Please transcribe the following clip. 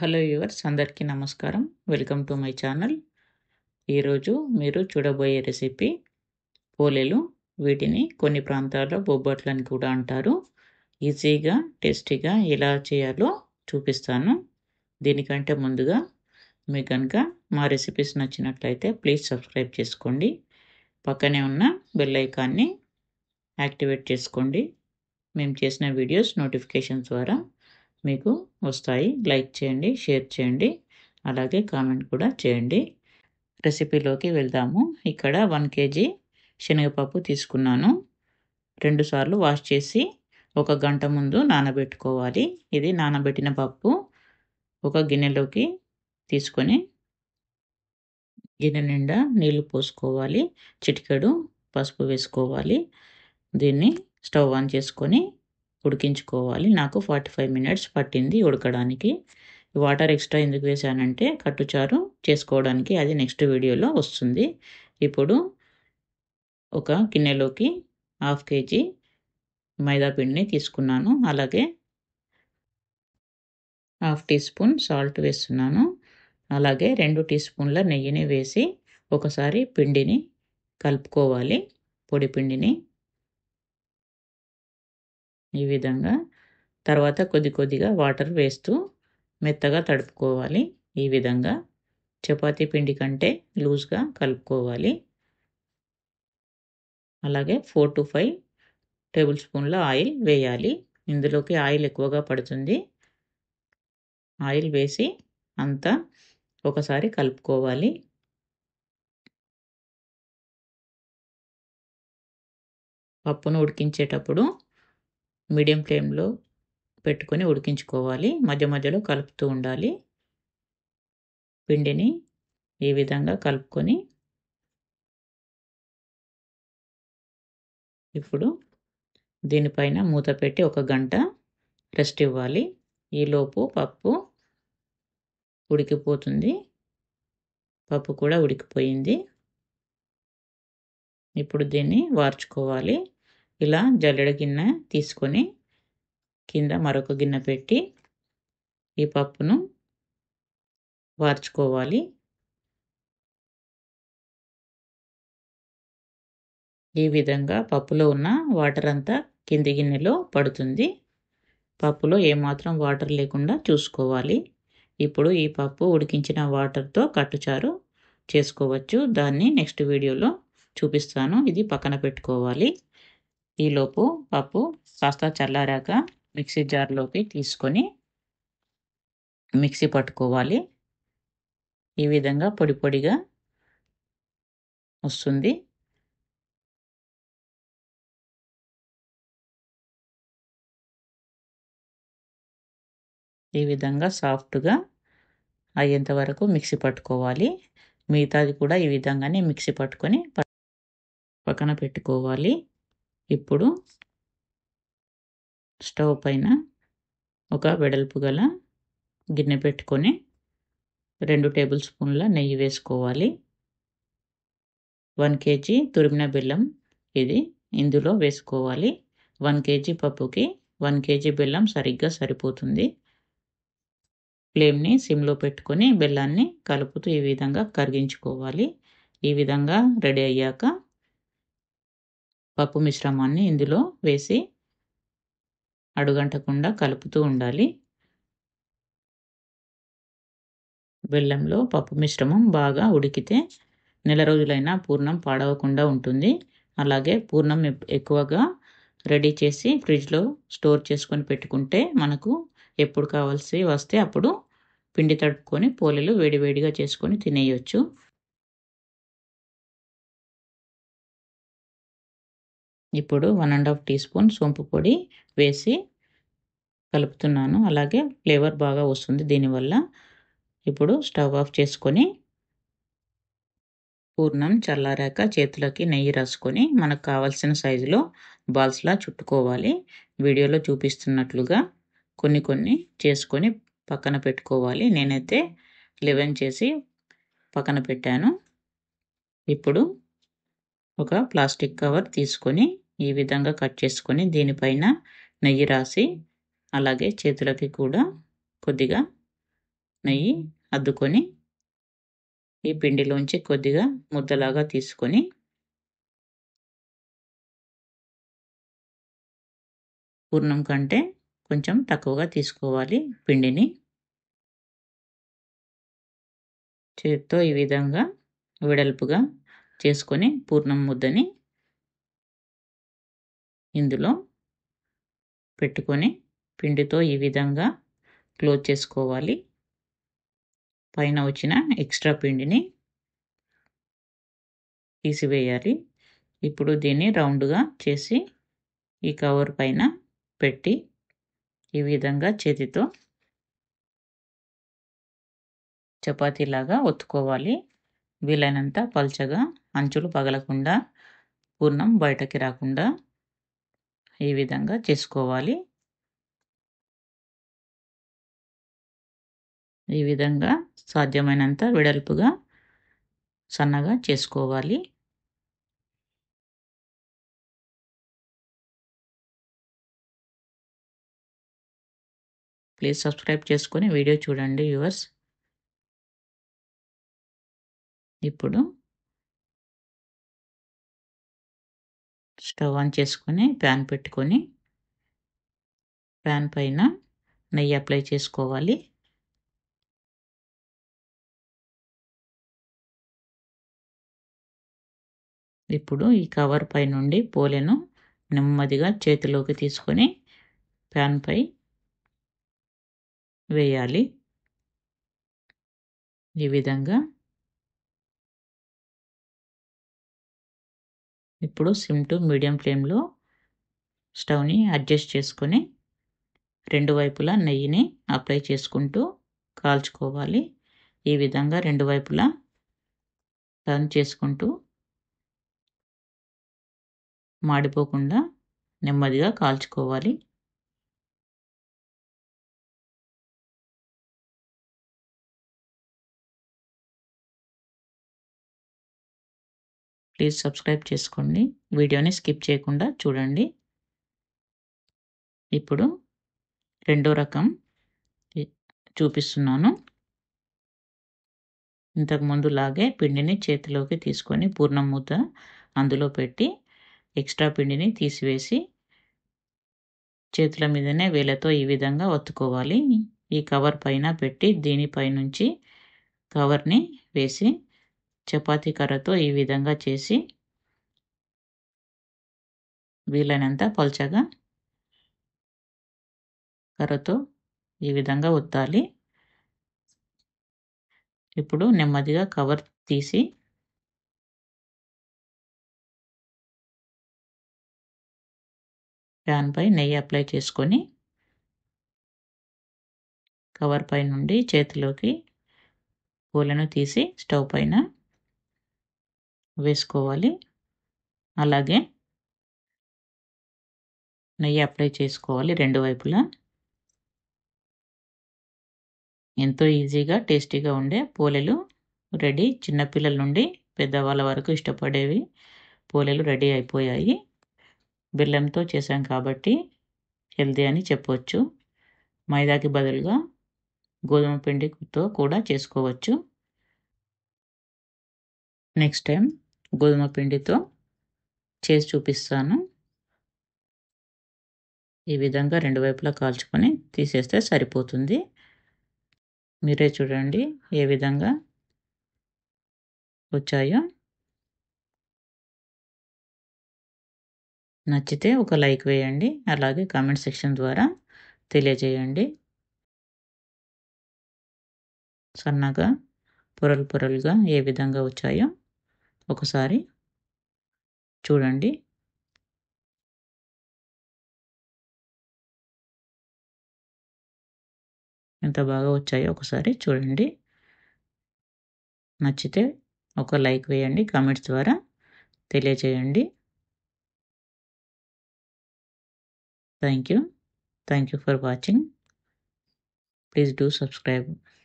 Hello viewers, అందరికీ నమస్కారం. Welcome to my channel. ఈరోజు మీరు చూడబోయే రెసిపీ పోలేలు. వీటిని కొన్ని ప్రాంతాల్లో బొబ్బట్లని కూడా అంటారు. ఈజీగా టేస్టీగా ఎలా చేయాలో చూపిస్తాను. దీనికంటే ముందుగా మీకు కనుక మా రెసిపీస్ నచ్చినట్లయితే ప్లీజ్ సబ్స్క్రైబ్ చేసుకోండి. పక్కనే ఉన్న బెల్ ఐకాన్ని యాక్టివేట్ చేసుకోండి. మేము చేసిన వీడియోస్ నోటిఫికేషన్ ద్వారా మీకు వస్తాయి. లైక్ చేయండి, షేర్ చేయండి, అలాగే కామెంట్ కూడా చేయండి. రెసిపీలోకి వెళ్దాము. ఇక్కడ 1 kg శనగపప్పు తీసుకున్నాను. 2 సార్లు వాష్ చేసి 1 గంట ముందు నానబెట్టుకోవాలి. ఇది నానబెట్టిన పప్పు ఒక గిన్నెలోకి తీసుకొని గిన్నె నిండా నీళ్లు పోసుకోవాలి. చిటికెడు పసుపు వేసుకోవాలి. దీన్ని స్టవ్ ఆన్ చేసుకొని ఉడికించుకోవాలి. నాకు 45 మినిట్స్ పట్టింది ఉడకడానికి. వాటర్ ఎక్స్ట్రా ఎందుకు వేసానంటే కట్టుచారు చేసుకోవడానికి, అది నెక్స్ట్ వీడియోలో వస్తుంది. ఇప్పుడు ఒక గిన్నెలోకి 1/2 kg మైదా పిండిని తీసుకున్నాను. అలాగే 1/2 టీ స్పూన్ సాల్ట్ వేస్తున్నాను. అలాగే 2 టీ స్పూన్ల నెయ్యిని వేసి ఒకసారి పిండిని కలుపుకోవాలి. పొడి పిండిని ఈ విధంగా. తర్వాత కొద్దిగా వాటర్ వేస్తూ మెత్తగా తడుపుకోవాలి. ఈ విధంగా చపాతీ పిండి కంటే లూజ్గా కలుపుకోవాలి. అలాగే 4 to 5 టేబుల్ స్పూన్ల ఆయిల్ వేయాలి. ఇందులోకి ఆయిల్ ఎక్కువగా పడుతుంది. ఆయిల్ వేసి అంతా ఒకసారి కలుపుకోవాలి. పప్పును ఉడికించేటప్పుడు మీడియం ఫ్లేమ్లో పెట్టుకొని ఉడికించుకోవాలి. మధ్య మధ్యలో కలుపుతూ ఉండాలి. పిండిని ఈ విధంగా కలుపుకొని ఇప్పుడు దీనిపైన మూత పెట్టి 1 గంట రెస్ట్ ఇవ్వాలి. ఈలోపు పప్పు ఉడికిపోతుంది. పప్పు కూడా ఉడికిపోయింది. ఇప్పుడు దీన్ని వార్చుకోవాలి. ఇలా జల్లెడ గిన్నె తీసుకొని కింద మరొక గిన్నె పెట్టి ఈ పప్పును వార్చుకోవాలి. ఈ విధంగా పప్పులో ఉన్న వాటర్ అంతా కింది గిన్నెలో పడుతుంది. పప్పులో ఏమాత్రం వాటర్ లేకుండా చూసుకోవాలి. ఇప్పుడు ఈ పప్పు ఉడికించిన వాటర్తో కట్టుచారు చేసుకోవచ్చు. దాన్ని నెక్స్ట్ వీడియోలో చూపిస్తాను. ఇది పక్కన పెట్టుకోవాలి. ఈలోపు పప్పు కాస్త చల్లారాక మిక్సీ జార్లోకి తీసుకొని మిక్సీ పట్టుకోవాలి. ఈ విధంగా పొడి పొడిగా వస్తుంది. ఈ విధంగా సాఫ్ట్గా అయ్యేంత వరకు మిక్సీ పట్టుకోవాలి. మిగతాది కూడా ఈ విధంగానే మిక్సీ పట్టుకొని పక్కన పెట్టుకోవాలి. ఇప్పుడు స్టవ్ పైన ఒక వెడల్పు గల గిన్నె పెట్టుకొని 2 టేబుల్ స్పూన్ల నెయ్యి వేసుకోవాలి. 1 kg తురిమిన బెల్లం ఇది ఇందులో వేసుకోవాలి. 1 kg పప్పుకి 1 kg బెల్లం సరిగ్గా సరిపోతుంది. ఫ్లేమ్ని సిమ్లో పెట్టుకొని బెల్లాన్ని కలుపుతూ ఈ విధంగా కరిగించుకోవాలి. ఈ విధంగా రెడీ అయ్యాక పప్పు మిశ్రమాన్ని ఇందులో వేసి అడుగంటకుండా కలుపుతూ ఉండాలి. బెల్లంలో పప్పు మిశ్రమం బాగా ఉడికితే నెల రోజులైనా పూర్ణం పాడవకుండా ఉంటుంది. అలాగే పూర్ణం ఎక్కువగా రెడీ చేసి ఫ్రిడ్జ్లో స్టోర్ చేసుకొని పెట్టుకుంటే మనకు ఎప్పుడు కావాల్సి వస్తే అప్పుడు పిండి తడుపుకొని పోలేలు వేడివేడిగా చేసుకొని తినేయొచ్చు. ఇప్పుడు 1½ టీ స్పూన్ సోంపు పొడి వేసి కలుపుతున్నాను. అలాగే ఫ్లేవర్ బాగా వస్తుంది దీనివల్ల. ఇప్పుడు స్టవ్ ఆఫ్ చేసుకొని పూర్ణం చల్లారాక చేతులకి నెయ్యి రాసుకొని మనకు కావాల్సిన సైజులో బాల్స్లా చుట్టుకోవాలి. వీడియోలో చూపిస్తున్నట్లుగా కొన్ని చేసుకొని పక్కన పెట్టుకోవాలి. నేనైతే 11 చేసి పక్కన పెట్టాను. ఇప్పుడు ఒక ప్లాస్టిక్ కవర్ తీసుకొని ఈ విధంగా కట్ చేసుకొని దీనిపైన నెయ్యి రాసి అలాగే చేతులకి కూడా కొద్దిగా నెయ్యి అద్దుకొని ఈ పిండిలోంచి కొద్దిగా ముద్దలాగా తీసుకొని పూర్ణం కంటే కొంచెం తక్కువగా తీసుకోవాలి పిండిని. చేత్తో ఈ విధంగా వెడల్పుగా చేసుకొని పూర్ణం ముద్దని ఇందులో పెట్టుకొని పిండితో ఈ విధంగా క్లోజ్ చేసుకోవాలి. పైన వచ్చిన ఎక్స్ట్రా పిండిని తీసివేయాలి. ఇప్పుడు దీన్ని రౌండ్గా చేసి ఈ కవర్ పైన పెట్టి ఈ విధంగా చేతితో చపాతీలాగా ఒత్తుకోవాలి. వీలైనంత పల్చగా, అంచులు పగలకుండా, పూర్ణం బయటకి రాకుండా ఈ విధంగా చేసుకోవాలి. ఈ విధంగా సాధ్యమైనంత వెడల్పుగా, సన్నగా చేసుకోవాలి. ప్లీజ్ సబ్స్క్రైబ్ చేసుకొని వీడియో చూడండి వ్యూవర్స్. ఇప్పుడు స్టవ్ ఆన్ చేసుకొని ప్యాన్ పెట్టుకొని ప్యాన్ పైన నెయ్యి అప్లై చేసుకోవాలి. ఇప్పుడు ఈ కవర్ పై నుండి పోలెను నెమ్మదిగా చేతిలోకి తీసుకొని ప్యాన్ పై వేయాలి. ఈ విధంగా ఇప్పుడు సిమ్ టు మీడియం ఫ్లేమ్లో స్టవ్ని అడ్జస్ట్ చేసుకొని రెండు వైపులా నెయ్యిని అప్లై చేసుకుంటూ కాల్చుకోవాలి. ఈ విధంగా రెండు వైపులా టర్న్ చేసుకుంటూ మాడిపోకుండా నెమ్మదిగా కాల్చుకోవాలి. ప్లీజ్ సబ్స్క్రైబ్ చేసుకోండి. వీడియోని స్కిప్ చేయకుండా చూడండి. ఇప్పుడు రెండో రకం చూపిస్తున్నాను. ఇంతకుముందు లాగే పిండిని చేతిలోకి తీసుకొని పూర్ణం ముద్ద అందులో పెట్టి ఎక్స్ట్రా పిండిని తీసివేసి చేతుల మీదనే వేలతో ఈ విధంగా ఒత్తుకోవాలి. ఈ కవర్ పైన పెట్టి దీనిపై నుంచి కవర్ని వేసి చపాతీ కర్రతో ఈ విధంగా చేసి వీలైనంత పల్చగా కర్రతో ఈ విధంగా ఒత్తాలి. ఇప్పుడు నెమ్మదిగా కవర్ తీసి ప్యాన్ పై నెయ్యి అప్లై చేసుకొని కవర్ పై నుండి చేతిలోకి పూలను తీసి స్టవ్ పైన వేసుకోవాలి. అలాగే నెయ్యి అప్లై చేసుకోవాలి రెండు వైపులా. ఎంతో ఈజీగా టేస్టీగా ఉండే పోలెలు రెడీ. చిన్నపిల్లల నుండి పెద్దవాళ్ళ వరకు ఇష్టపడేవి పోలెలు రెడీ అయిపోయాయి. బెల్లంతో చేసాం కాబట్టి హెల్తీ అని చెప్పవచ్చు. మైదాకి బదులుగా గోధుమ పిండితో కూడా చేసుకోవచ్చు. నెక్స్ట్ టైం గోధుమ పిండితో చేసి చూపిస్తాను. ఈ విధంగా రెండు వైపులా కాల్చుకొని తీసేస్తే సరిపోతుంది. మీరే చూడండి ఏ విధంగా వచ్చాయో. నచ్చితే ఒక లైక్ వేయండి. అలాగే కామెంట్ సెక్షన్ ద్వారా తెలియజేయండి. సన్నగా పొరలు పొరలుగా ఏ విధంగా వచ్చాయో ఒకసారి చూడండి. ఎంత బాగా వచ్చాయో ఒకసారి చూడండి. నచ్చితే ఒక లైక్ వేయండి. కామెంట్స్ ద్వారా తెలియజేయండి. Thank you for watching. Please do subscribe.